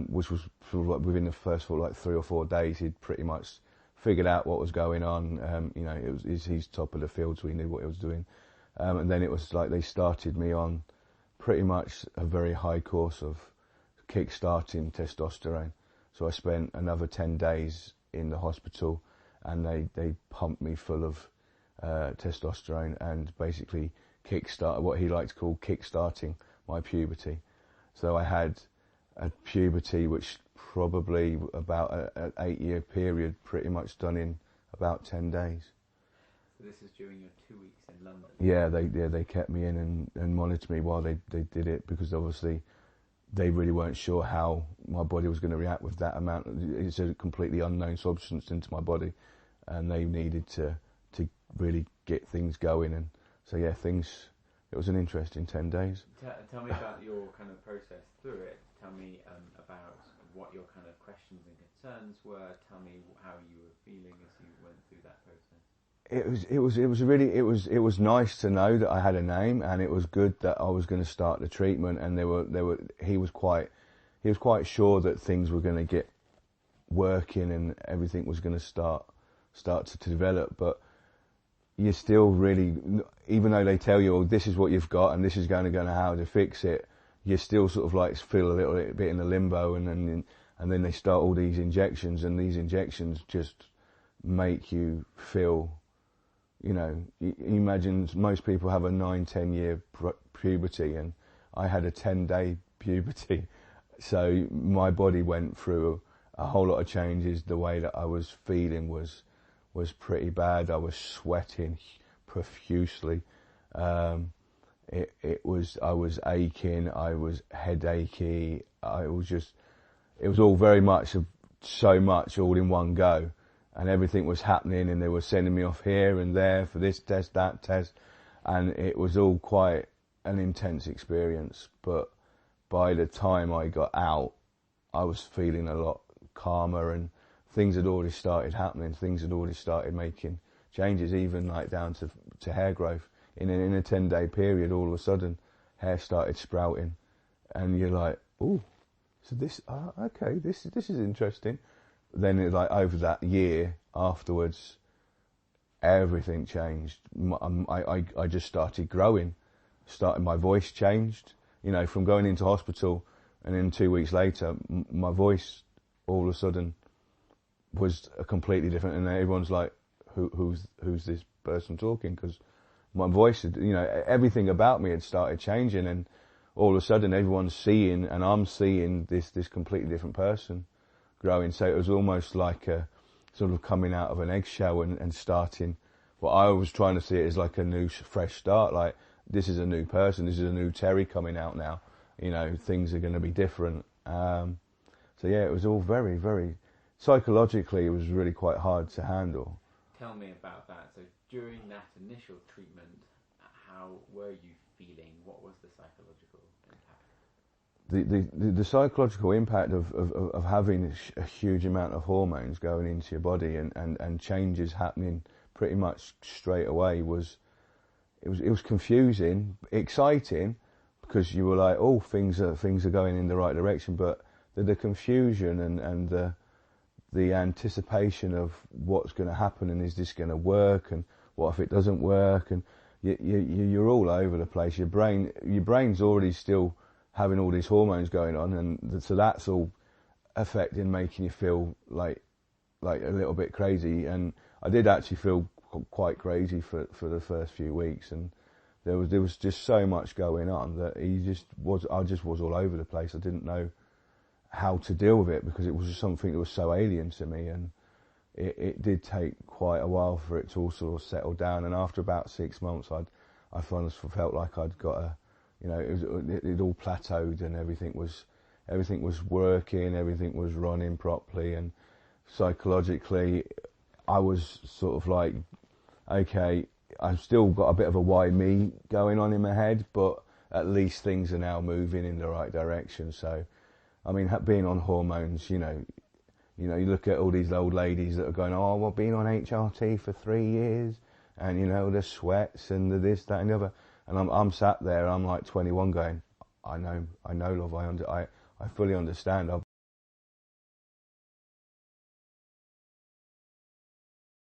which was sort of like within the first sort of like 3 or 4 days, he'd pretty much figured out what was going on. You know, he's top of the field, so he knew what he was doing. And then it was like they started me on pretty much a very high course of kick-starting testosterone. So I spent another 10 days in the hospital, and they pumped me full of testosterone and basically kick-start what he liked to call kick-starting my puberty. So I had a puberty which probably about an 8-year period pretty much done in about 10 days. So this is during your 2 weeks in London? Yeah, they kept me in and monitored me while they did it, because obviously they really weren't sure how my body was going to react with that amount. It's a completely unknown substance into my body, and they needed to really get things going. And so yeah, it was an interesting 10 days. Tell me about your kind of process through it. Tell me about what your kind of questions and concerns were. Tell me how you were feeling as you went through that process. It was nice to know that I had a name, and it was good that I was going to start the treatment. And he was quite sure that things were going to get working and everything was going to start to develop. But you're still really, even though they tell you, oh, this is what you've got and this is going to how to fix it, you still sort of like feel a little bit in the limbo, and then they start all these injections, and these injections just make you feel, you know, you imagine most people have a 9-10 year puberty, and I had a 10-day puberty. So my body went through a whole lot of changes. The way that I was feeling was pretty bad. I was sweating profusely. I was aching. I was headachy. It was all very much so much all in one go, and everything was happening, and they were sending me off here and there for this test, that test, and it was all quite an intense experience. But by the time I got out, I was feeling a lot calmer, and things had already started happening. Things had already started making changes, even like down to hair growth. In a 10-day period, all of a sudden, hair started sprouting, and you're like, oh, so this, okay, this is interesting. Then it, like over that year afterwards, everything changed. I just started growing. My voice changed. You know, from going into hospital, and then 2 weeks later, my voice all of a sudden was a completely different, and everyone's like, who's this person talking? Because my voice had, you know, everything about me had started changing, and all of a sudden everyone's seeing, and I'm seeing this completely different person growing. So it was almost like a sort of coming out of an eggshell and starting. What I was trying to see it as like a new, fresh start. Like, this is a new person. This is a new Terry coming out now. You know, things are going to be different. So yeah, it was all very, very psychologically. It was really quite hard to handle. Tell me about that. So during that initial treatment, how were you feeling? What was the psychological impact? The psychological impact of having a huge amount of hormones going into your body and changes happening pretty much straight away was confusing, exciting, because you were like, oh, things are going in the right direction, but the confusion and the anticipation of what's going to happen, and is this going to work, and what if it doesn't work, and you're all over the place. Your brain's already still having all these hormones going on, and so that's all affecting, making you feel like a little bit crazy. And I did actually feel quite crazy for the first few weeks, and there was just so much going on that I just was all over the place. I didn't know how to deal with it, because it was just something that was so alien to me, and it did take quite a while for it to all sort of settle down. And after about 6 months, I finally felt like I'd got it all plateaued, and everything was working, everything was running properly, and psychologically I was sort of like, okay, I've still got a bit of a why me going on in my head, but at least things are now moving in the right direction. So, I mean, being on hormones, you know, you look at all these old ladies that are going, oh, well, being on HRT for 3 years, and, you know, the sweats and the this, that, and the other. And I'm sat there, I'm like 21 going, I know, love, I fully understand.